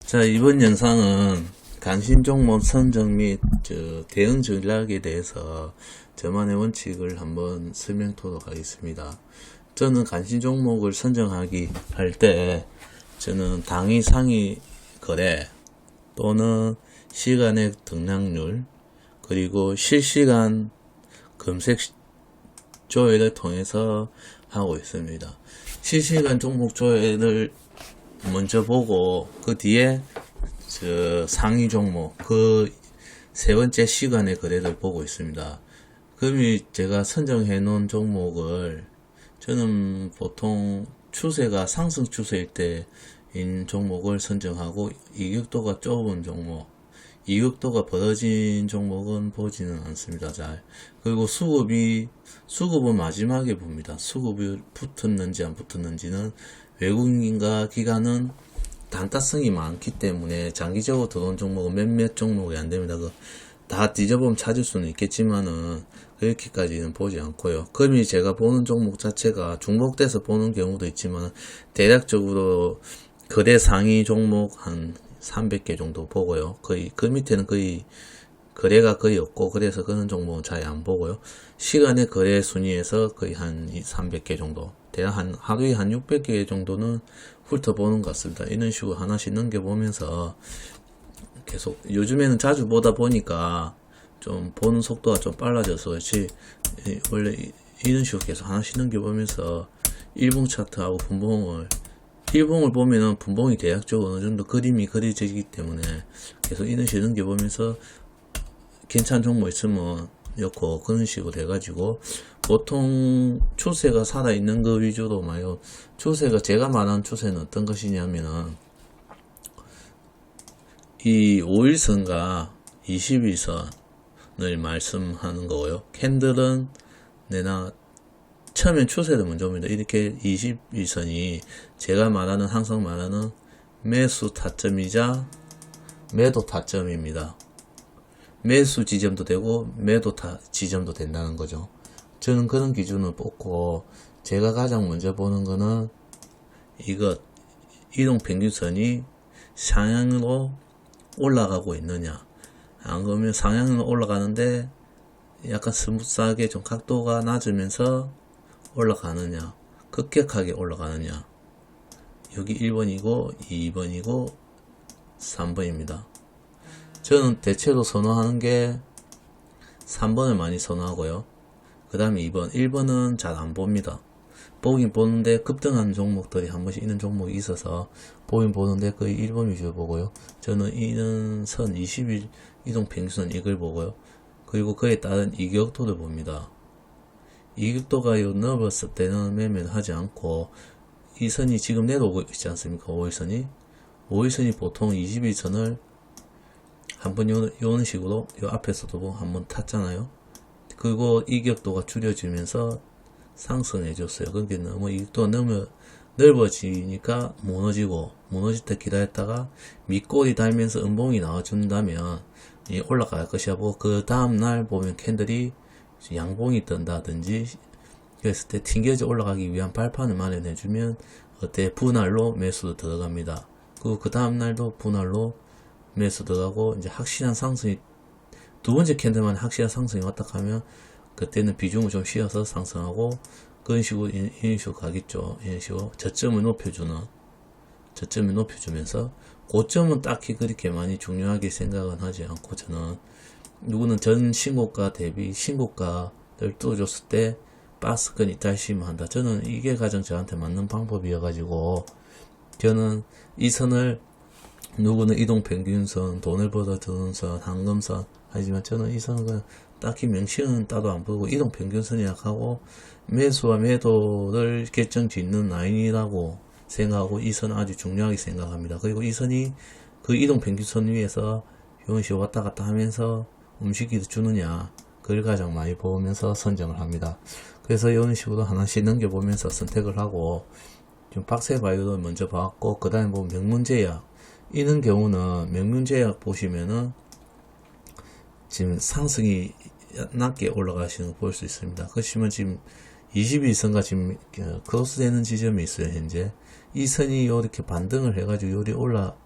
자, 이번 영상은 간신 종목 선정 및 대응 전략에 대해서 저만의 원칙을 한번 설명토록 하겠습니다. 저는 간신 종목을 선정하기 할 때 저는 당일 상위 거래 또는 시간의 등락률 그리고 실시간 검색 조회를 통해서 하고 있습니다. 실시간 종목 조회를 먼저 보고 그 뒤에 상위 종목 그 세 번째 시간의 거래를 보고 있습니다. 그럼 제가 선정해 놓은 종목을 저는 보통 추세가 상승 추세일 때인 종목을 선정하고 이격도가 좁은 종목, 이격도가 벌어진 종목은 보지는 않습니다. 잘. 그리고 수급은 마지막에 봅니다. 수급이 붙었는지 안 붙었는지는 외국인과 기관은 단가성이 많기 때문에 장기적으로 들어온 종목은 몇몇 종목이 안 됩니다. 다 뒤져보면 찾을 수는 있겠지만은 그렇게까지는 보지 않고요. 그럼 제가 보는 종목 자체가 중복돼서 보는 경우도 있지만 대략적으로 거래 상위 종목 한 300개 정도 보고요. 거의 그 밑에는 거의 거래가 거의 없고 그래서 그런 종목은 잘 안 보고요. 시간의 거래 순위에서 거의 한 300개 정도, 대략 하루에 한 600개 정도는 훑어보는 것 같습니다. 이런 식으로 하나씩 넘겨보면서 계속 요즘에는 자주 보다 보니까 좀 보는 속도가 좀 빨라져서 그렇지 원래 이런 식으로 계속 하나씩 넘겨보면서 일봉 차트하고 일봉을 보면은 분봉이 대략적으로 어느 정도 그림이 그려지기 때문에 계속 이런 식으로 넘겨보면서 괜찮은 종목 있으면 넣고 그런 식으로 돼가지고 보통 추세가 살아있는 거 위주로 말이요. 추세가 제가 말하는 추세는 어떤 것이냐면은 이 5일선과 21선을 말씀하는 거고요. 캔들은 내나 처음엔 추세를 먼저 봅니다. 이렇게 21선이 제가 말하는 항상 말하는 매수 타점이자 매도 타점입니다. 매수 지점도 되고 매도 지점도 된다는 거죠. 저는 그런 기준을 뽑고 제가 가장 먼저 보는 거는 이동평균선이 상향으로 올라가고 있느냐, 안 그러면 상향으로 올라가는데 약간 스무스하게 좀 각도가 낮으면서 올라가느냐, 급격하게 올라가느냐. 여기 1번이고 2번이고 3번입니다. 저는 대체로 선호하는 게 3번을 많이 선호하고요. 그 다음에 2번, 1번은 잘 안 봅니다. 보긴 보는데 급등하는 종목들이 한 번씩 있는 종목이 있어서 보긴 보는데 거의 1번 위주로 보고요. 저는 이런 선 20일 이동평균선 이걸 보고요. 그리고 그에 따른 이격도를 봅니다. 이격도가 넓었을 때는 매매를 하지 않고 이 선이 지금 내려오고 있지 않습니까? 5일선이 보통 21선을 한번 요런 식으로 요 앞에서도 한번 탔잖아요. 그리고 이격도가 줄여지면서 상승해 줬어요. 그게 너무 이격도가 넓어지니까 무너질 때 기다렸다가 밑골이 달면서 음봉이 나와준다면 올라갈 것이야 보고 그 다음날 보면 캔들이 양봉이 뜬다든지 그랬을 때 튕겨져 올라가기 위한 발판을 마련해주면 어때 분할로 매수도 들어갑니다. 그리고 그 다음날도 분할로 매수 들어가고 이제 확실한 상승이 두 번째 캔들만 확실한 상승이 왔다 하면 그때는 비중을 좀 쉬어서 상승하고 그런 식으로 이런 식으로 가겠죠. 이런 식으로 저점을 높여주면서 고점은 딱히 그렇게 많이 중요하게 생각은 하지 않고 저는 누구는 전 신고가 대비 신고가를 뚫어줬을 때 박스권 이탈시면 한다. 저는 이게 가장 저한테 맞는 방법이어가지고 저는 이 선을 누구는 이동평균선, 돈을 벌어 들어오는 선, 황금선 하지만 저는 이 선은 딱히 명칭은 따로 안 보고 이동평균선이라 하고 매수와 매도를 결정짓는 라인이라고 생각하고 이 선은 아주 중요하게 생각합니다. 그리고 이 선이 그 이동평균선 위에서 이런 식으로 왔다 갔다 하면서 움직이를 주느냐 그걸 가장 많이 보면서 선정을 합니다. 그래서 이런 식으로 하나씩 넘겨보면서 선택을 하고 지금 박스바이오를 먼저 봤고 그 다음에 보면 명문제약 이런 경우는 명문제약 보시면은 지금 상승이 낮게 올라가시는 거 볼 수 있습니다. 그렇지만 지금 21선과 지금 크로스 되는 지점이 있어요. 현재 이 선이 이렇게 반등을 해가지고 요리 올라가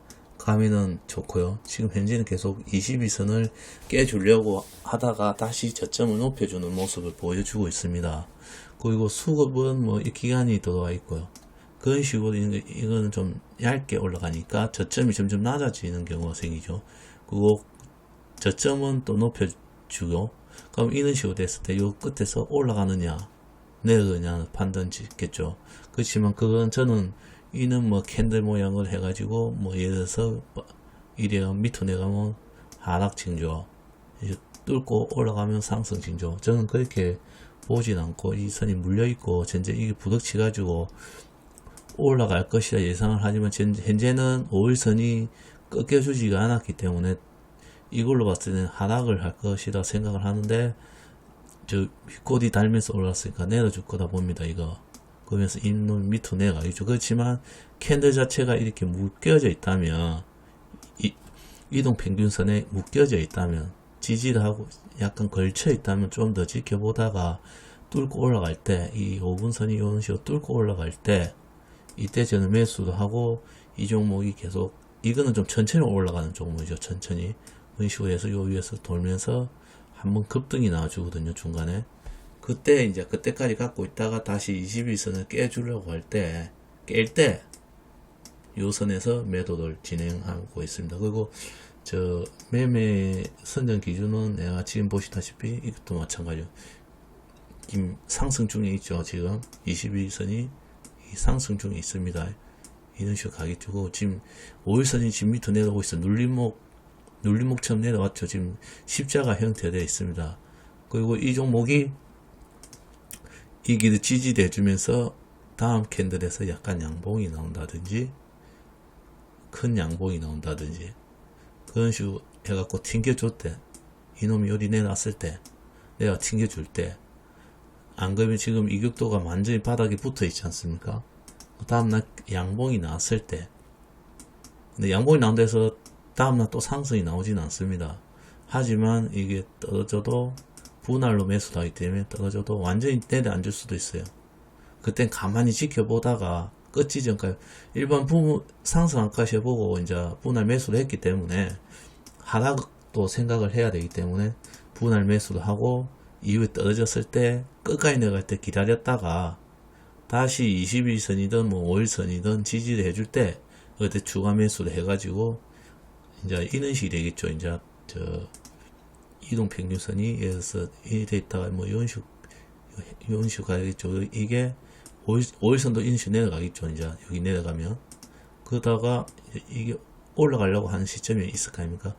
가면은 좋고요. 지금 현재는 계속 22선을 깨주려고 하다가 다시 저점을 높여주는 모습을 보여주고 있습니다. 그리고 수급은 뭐 이 기간이 들어와 있고요. 그런 식으로 이거는 좀 얇게 올라가니까 저점이 점점 낮아지는 경우가 생기죠. 그리고 저점은 또 높여주고, 그럼 이런 식으로 됐을 때 요 끝에서 올라가느냐 내려가느냐 판단 짓겠죠. 그렇지만 그건 저는 이는 뭐 캔들 모양을 해가지고 뭐 예를 들어서 이래가 밑으로 내가면 하락 징조, 이제 뚫고 올라가면 상승 징조. 저는 그렇게 보진 않고 이 선이 물려 있고 현재 이게 부닥치 가지고 올라갈 것이라 예상을 하지만 현재는 5일선이 꺾여주지가 않았기 때문에 이걸로 봤을 때는 하락을 할 것이라 생각을 하는데, 저 윗골이 달면서 올라갔으니까 내려줄 거다 봅니다. 이거 그러면서 이놈 밑으로 내려가겠죠. 그렇지만 캔들 자체가 이렇게 묶여져 있다면, 이동평균선에 묶여져 있다면, 지지를 하고 약간 걸쳐 있다면 좀 더 지켜보다가 뚫고 올라갈 때, 이 5분선이 이런 식으로 뚫고 올라갈 때 이때 저는 매수도 하고, 이 종목이 계속, 이거는 좀 천천히 올라가는 종목이죠. 천천히 이런 식으로 해서 요 위에서 돌면서 한번 급등이 나와주거든요. 중간에 그때 이제 그때까지 갖고 있다가 다시 21선을 깨주려고 할 때, 깰 때 요 선에서 매도를 진행하고 있습니다. 그리고 저 매매 선정 기준은 내가 지금 보시다시피 이것도 마찬가지요. 지금 상승 중에 있죠. 지금 21선이 상승 중에 있습니다. 이런 식으로 가겠죠. 지금 5일선이 지금 밑으로 내려오고 있어. 눌림목처럼 내려왔죠. 지금 십자가 형태되어 있습니다. 그리고 이 종목이 이 길을 지지돼 주면서 다음 캔들에서 약간 양봉이 나온다든지 큰 양봉이 나온다든지 그런 식으로 해갖고 튕겨줄 때, 이놈이 여기 내놨을 때 내가 튕겨줄 때, 안 그러면 지금 이격도가 완전히 바닥에 붙어 있지 않습니까? 다음날 양봉이 나왔을 때, 근데 양봉이 나온다 해서 다음날 또 상승이 나오진 않습니다. 하지만 이게 떨어져도 분할로 매수도 하기 때문에 떨어져도 완전히 내려앉을 수도 있어요. 그땐 가만히 지켜보다가 끝지 전까지 일반 상승한까지 해보고 이제 분할 매수를 했기 때문에 하락도 생각을 해야 되기 때문에 분할 매수도 하고, 이후에 떨어졌을 때 끝까지 내려갈 때 기다렸다가 다시 21선이든 뭐 5일선이든 지지를 해줄 때 그때 추가 매수를 해가지고 이제 이런 식이 되겠죠. 이제 저 이동평균선이 예를 들어서 이래 있다가 뭐 이런 식으로 가겠죠. 이게 5일선도 이런 식으로 내려가겠죠. 이제 여기 내려가면 그러다가 이게 올라가려고 하는 시점이 있을 거 아닙니까?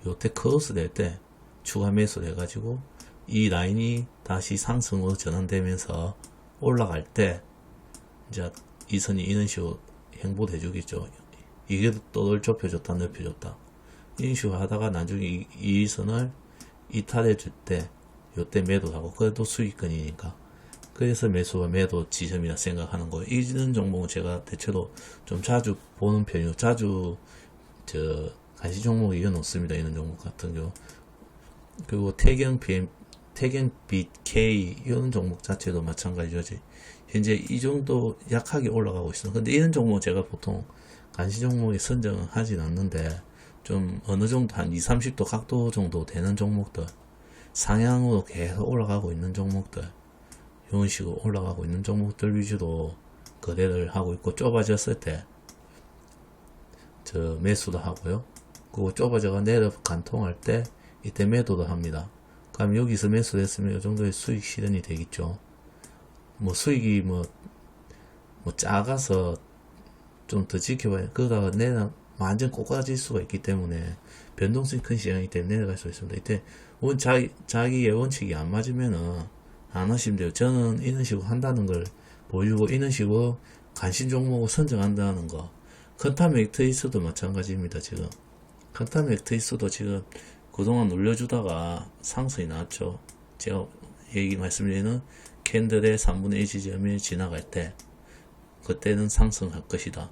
요때 크로스 될 때 추가 매수를 해가지고 이 라인이 다시 상승으로 전환되면서 올라갈 때 이제 이 선이 이런 식으로 행보를 해주겠죠. 이게 또 좁혀줬다 넓혀줬다 이런 식으로 하다가 나중에 이 선을 이탈해 줄 때 요때 매도를 하고, 그래도 수익권이니까 그래서 매수와 매도 지점이라 생각하는 거예요. 이런 종목은 제가 대체로 좀 자주 보는 편이고 자주 저 간시 종목에 이어놓습니다. 이런 종목 같은 경우. 그리고 태경 BK 이런 종목 자체도 마찬가지죠. 현재 이 정도 약하게 올라가고 있어요. 근데 이런 종목은 제가 보통 간시 종목에 선정을 하진 않는데, 좀 어느 정도 한 20-30도 각도 정도 되는 종목들, 상향으로 계속 올라가고 있는 종목들, 이런 식으로 올라가고 있는 종목들 위주로 거래를 하고 있고, 좁아졌을 때 저 매수도 하고요. 그리고 좁아져가 내려 간통할 때 이때 매도도 합니다. 그럼 여기서 매수했으면 이 정도의 수익 실현이 되겠죠. 뭐 수익이 뭐 작아서 좀 더 지켜봐야, 그러다가 내가 완전 꼬꾸라질 수가 있기 때문에 변동성이 큰 시장이기 때문에 내려갈 수 있습니다. 이때 자기의 원칙이 안 맞으면은 안 하시면 돼요. 저는 이런 식으로 한다는 걸 보여주고, 이런 식으로 관심 종목을 선정한다는 거. 컨타맥트리스도 마찬가지입니다. 지금 컨타맥트리스도 지금 그동안 눌려주다가 상승이 나왔죠. 제가 말씀드리는 캔들의 3분의 1 지점이 지나갈 때 그때는 상승할 것이다.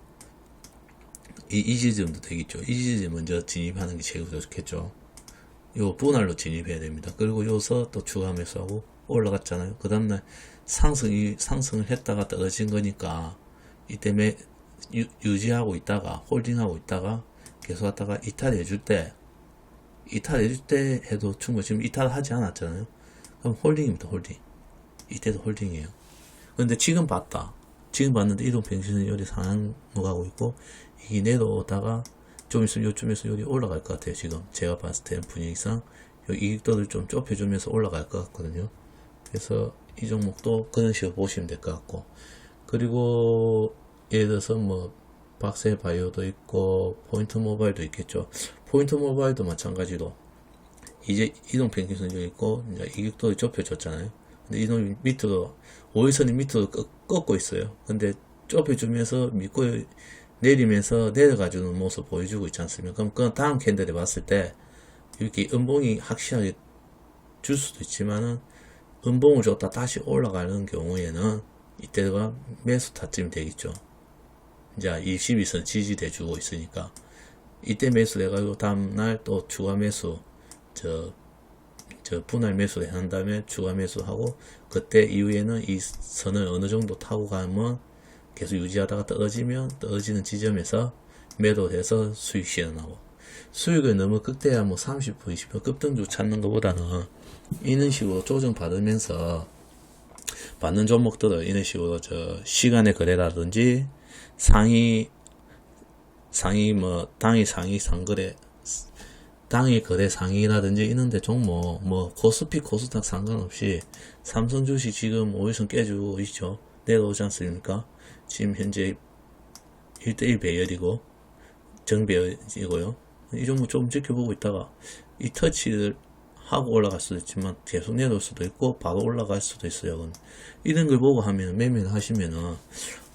이 지점도 되겠죠. 이 지점 먼저 진입하는 게 제일 좋겠죠. 요 분할로 진입해야 됩니다. 그리고 여기서 또 추가 매수하고 올라갔잖아요. 그 다음날 상승을 했다가 떨어진 거니까 이때 유지하고 있다가 홀딩하고 있다가 계속 하다가 이탈해줄 때 해도 충분히 지금 이탈하지 않았잖아요. 그럼 홀딩입니다. 홀딩. 이때도 홀딩이에요. 근데 지금 봤는데 이동평균선이 여기 상향하고 있고 이게 내려오다가 좀 있으면 요쯤에서 여기 올라갈 것 같아요. 지금 제가 봤을 때 분위기상 이익도를 좀 좁혀주면서 올라갈 것 같거든요. 그래서 이 종목도 그런 식으로 보시면 될 것 같고, 그리고 예를 들어서 뭐 박세바이오도 있고 포인트 모바일도 있겠죠. 포인트 모바일도 마찬가지로 이제 이동평균선이 여기 있고 이제 이익도를 좁혀줬잖아요. 근데 이동 밑으로 5일선이 밑으로 꺾고 있어요. 근데 좁혀주면서 믿고 내리면서 내려가주는 모습 보여주고 있지 않습니까? 그럼 그 다음 캔들에 봤을 때 이렇게 음봉이 확실하게 줄 수도 있지만은 음봉을 줬다 다시 올라가는 경우에는 이때가 매수 타점이 되겠죠. 이제 22선 지지돼 주고 있으니까 이때 매수 해가지고 다음날 또 추가 매수 저 분할 매수를 한 다음에 추가 매수하고 그때 이후에는 이 선을 어느 정도 타고 가면 계속 유지하다가 떨어지는 지점에서 매도해서 수익 실현하고, 수익을 너무 극대화 뭐 30%, 20% 급등주 찾는 것보다는 이런 식으로 조정 받으면서 받는 종목들을 이런 식으로 시간의 거래라든지 상위 뭐 당일 상위 상거래 당일 거래 상위라든지 이런데 종목 뭐 코스피 코스닥 상관없이 삼성 주식 지금 5일선 깨주고 있죠. 내려오지 않습니까? 지금 현재 1대1 배열이고 정배열이고요. 이 종목 좀 지켜보고 있다가 이 터치를 하고 올라갈 수도 있지만 계속 내려올 수도 있고 바로 올라갈 수도 있어요. 이런 걸 보고 하면 매매를 하시면은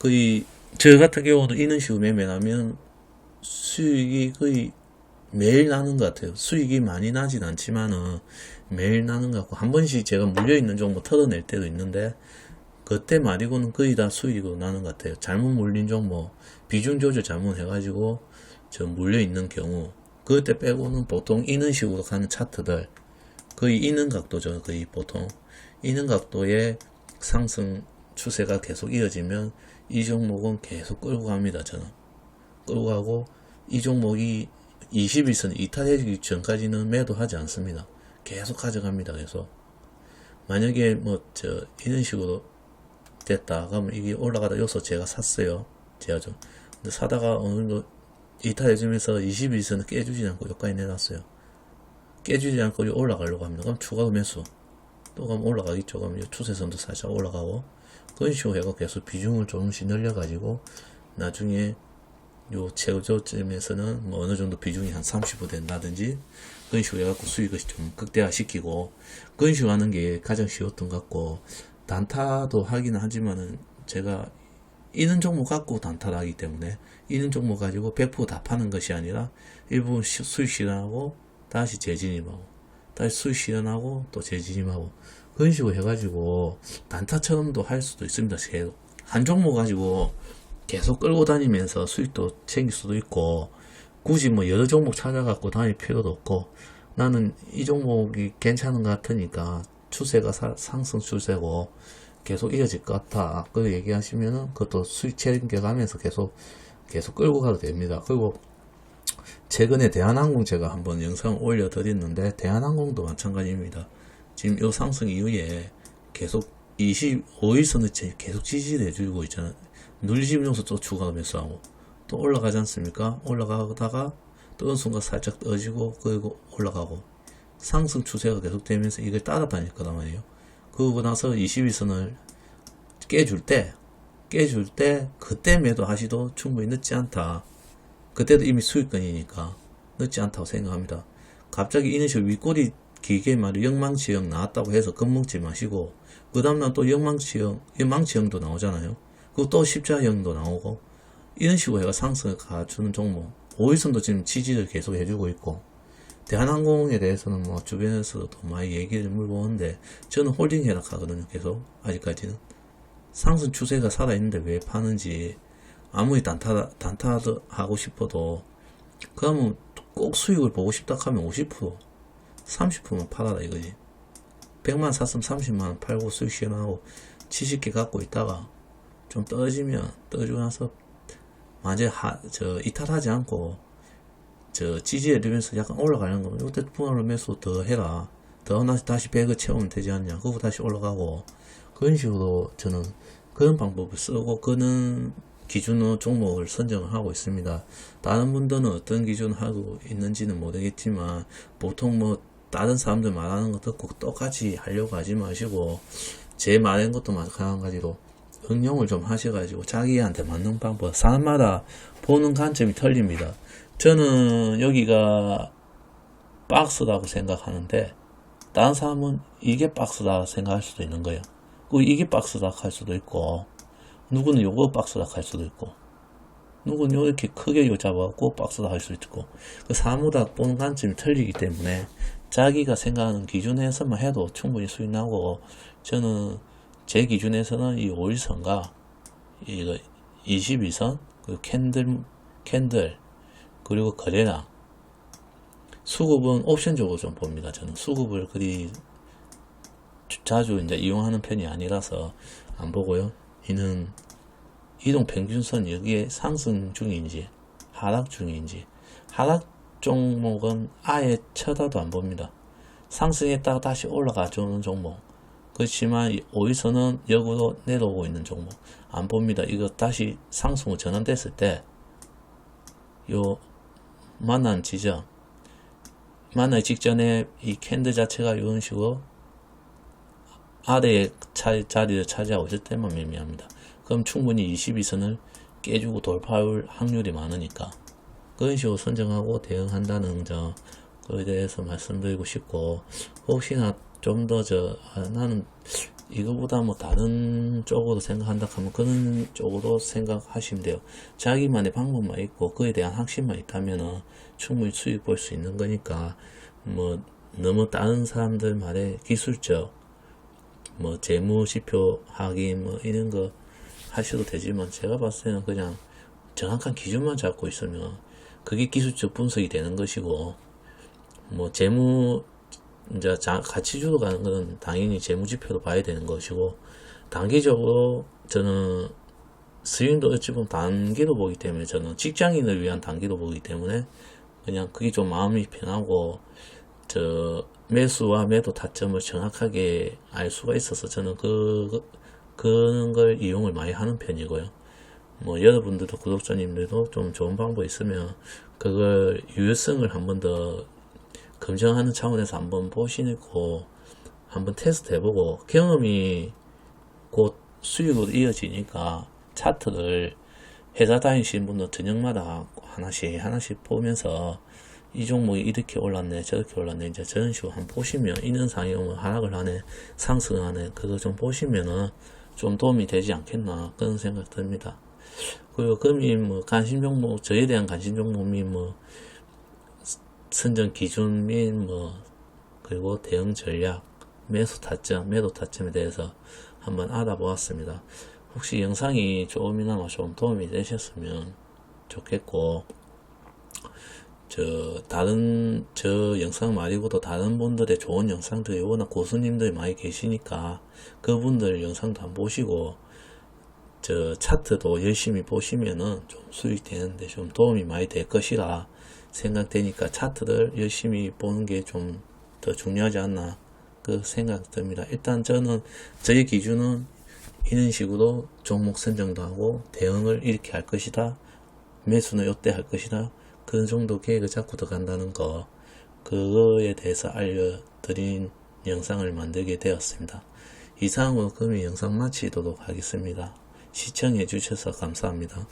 거의 저 같은 경우도 이런 식으로 매매를 하면 수익이 거의 매일 나는 것 같아요. 수익이 많이 나진 않지만은 매일 나는 것 같고, 한 번씩 제가 물려있는 종목 털어낼 때도 있는데 그때 말이고는 거의 다 수익으로 나는 것 같아요. 잘못 물린 종목 비중 조절 잘못해가지고 저 물려있는 경우 그때 빼고는 보통 이런 식으로 가는 차트들 거의 이는 각도죠. 거의 보통 이는 각도의 상승 추세가 계속 이어지면 이 종목은 계속 끌고 갑니다. 저는 끌고 가고, 이 종목이 21선 이탈해지기 전까지는 매도하지 않습니다. 계속 가져갑니다. 계속 만약에 이런 식으로 됐다 그러면 이게 올라가다 여기서 제가 샀어요. 제가 근데 사다가 어느 정도 이탈해주면서 21선을 깨주지 않고 여기까지 내놨어요. 깨주지 않고 올라가려고 합니다. 그럼 추가 매수 또 가면 올라가겠죠. 그럼 추세선도 살짝 올라가고, 그런 식으로 해서 계속 비중을 조금씩 늘려가지고 나중에 요 최고점에서는 뭐 어느 정도 비중이 한 30% 된다든지 그런 식으로 해갖고 수익을 좀 극대화시키고, 그런 식으로 하는 게 가장 쉬웠던 것 같고, 단타도 하기는 하지만은 제가 이는 종목 갖고 단타를 하기 때문에 이는 종목 가지고 100% 다 파는 것이 아니라 일부 수익 실현하고 다시 재진입하고 다시 수익 실현하고 또 재진입하고 그런 식으로 해가지고 단타처럼도 할 수도 있습니다. 계속 한 종목 가지고 계속 끌고 다니면서 수익도 챙길 수도 있고, 굳이 뭐 여러 종목 찾아갖고 다닐 필요도 없고, 나는 이 종목이 괜찮은 것 같으니까 추세가 상승 추세고 계속 이어질 것 같아. 그 얘기하시면은 그것도 수익 챙겨가면서 계속 끌고 가도 됩니다. 그리고 최근에 대한항공 제가 한번 영상 올려드렸는데 대한항공도 마찬가지입니다. 지금 이 상승 이후에 계속 25일선을 계속 지지를 해주고 있잖아요. 눌리지면서 또 추가 매수하고 또 올라가지 않습니까? 올라가다가 또 어느 순간 살짝 떠지고 그리고 올라가고 상승 추세가 계속되면서 이걸 따라다닐 거란 말이에요. 그러고 나서 21선을 깨줄 때 그때 매도하시도 충분히 늦지 않다. 그때도 이미 수익권이니까 늦지 않다고 생각합니다. 갑자기 이런 식으로 윗꼬리 길게 말해 영망치형 나왔다고 해서 겁먹지 마시고, 그 다음날 또 영망치형도 나오잖아요. 그리고 또 십자형도 나오고, 이런 식으로 해가 상승을 가주는 종목 5일선도 지금 지지를 계속 해주고 있고, 대한항공에 대해서는 뭐 주변에서도 많이 얘기를 물어보는데 저는 홀딩 해락하거든요. 계속 아직까지는 상승 추세가 살아있는데 왜 파는지, 아무리 단타 하고 싶어도 그러면 꼭 수익을 보고 싶다 하면 50% 30%만 팔아라 이거지. 100만 샀으면 30만원 팔고 수익 실현하고 70개 갖고 있다가 좀 떨어지고 나서 완전 이탈하지 않고 지지해주면서 약간 올라가는 거, 이때 분할 매수 더 해라. 더 다시 100을 채우면 되지 않냐. 그거 다시 올라가고. 그런 식으로 저는 그런 방법을 쓰고 그는 기준으로 종목을 선정을 하고 있습니다. 다른 분들은 어떤 기준을 하고 있는지는 모르겠지만 보통 뭐 다른 사람들 말하는 거 듣고 똑같이 하려고 하지 마시고 제 말한 것도 마찬가지로 응용을 좀 하셔가지고 자기한테 맞는 방법, 사람마다 보는 관점이 틀립니다. 저는 여기가 박스라고 생각하는데 다른 사람은 이게 박스다 생각할 수도 있는 거예요. 이게 박스다 할 수도 있고, 누구는 요거 박스다 할 수도 있고, 누구는 이렇게 크게 요 잡아갖고 박스다 할 수도 있고, 그 사람마다 보는 관점이 틀리기 때문에 자기가 생각하는 기준에서만 해도 충분히 수익 나고, 저는 제 기준에서는 이 5일선과 이거 22선, 그리고 캔들, 그리고 거래량, 수급은 옵션적으로 좀 봅니다. 저는 수급을 그리 자주 이제 이용하는 편이 아니라서 안 보고요. 이는 이동 평균선 여기에 상승 중인지 하락 중인지, 하락 종목은 아예 쳐다도 안 봅니다. 상승했다가 다시 올라가 주는 종목. 그렇지만 5일선은 역으로 내려오고 있는 종목 안 봅니다. 이거 다시 상승으로 전환됐을 때 요 만난 지점, 만나기 직전에 이 캔들 자체가 이런 식으로 아래의 자리를 차지하고 있을 때만 매매합니다. 그럼 충분히 22선을 깨주고 돌파할 확률이 많으니까 그런 식으로 선정하고 대응한다는 점에 대해서 말씀드리고 싶고, 혹시나 좀 더 나는 이거보다 뭐 다른 쪽으로 생각한다 하면 그런 쪽으로 생각하시면 돼요. 자기만의 방법만 있고 그에 대한 확신만 있다면 충분히 수익 볼 수 있는 거니까 뭐 너무 다른 사람들 말에 기술적 뭐 재무지표 확인 뭐 이런 거 하셔도 되지만, 제가 봤을 때는 그냥 정확한 기준만 잡고 있으면 그게 기술적 분석이 되는 것이고, 뭐 재무 이제 가치주로 가는 거는 당연히 재무지표도 봐야 되는 것이고, 단기적으로 저는 스윙도 어찌 보면 단기로 보기 때문에, 저는 직장인을 위한 단기로 보기 때문에 그냥 그게 좀 마음이 편하고 매수와 매도 타점을 정확하게 알 수가 있어서 저는 그런 걸 이용을 많이 하는 편이고요. 뭐 여러분들도 구독자님들도 좀 좋은 방법 있으면 그걸 유효성을 한 번 더 검증하는 차원에서 한번 보시고 한번 테스트 해보고, 경험이 곧 수익으로 이어지니까 차트를 회사 다니시는 분들 저녁마다 하나씩 보면서 이 종목이 이렇게 올랐네 저렇게 올랐네 이제 저런 식으로 한번 보시면, 인현상이 오면 하락을 하네 상승을 하네, 그거 좀 보시면은 좀 도움이 되지 않겠나 그런 생각 듭니다. 그리고 금이 뭐 관심 종목, 저에 대한 관심 종목 및 뭐 선정 기준 및 뭐 그리고 대응 전략, 매수 타점, 매도 타점에 대해서 한번 알아보았습니다. 혹시 영상이 조금이나마 좀 도움이 되셨으면 좋겠고, 다른 영상 말고도 다른 분들의 좋은 영상들이 워낙 고수님들이 많이 계시니까 그분들 영상도 한번 보시고 차트도 열심히 보시면은 좀 수익 되는데 좀 도움이 많이 될 것이라 생각되니까 차트를 열심히 보는 게 좀 더 중요하지 않나 그 생각 듭니다. 일단 저는 저의 기준은 이런 식으로 종목 선정도 하고 대응을 이렇게 할 것이다, 매수는 이때 할 것이다, 그 정도 계획을 잡고 들어간다는 거, 그거에 대해서 알려드린 영상을 만들게 되었습니다. 이상으로 금일 영상 마치도록 하겠습니다. 시청해 주셔서 감사합니다.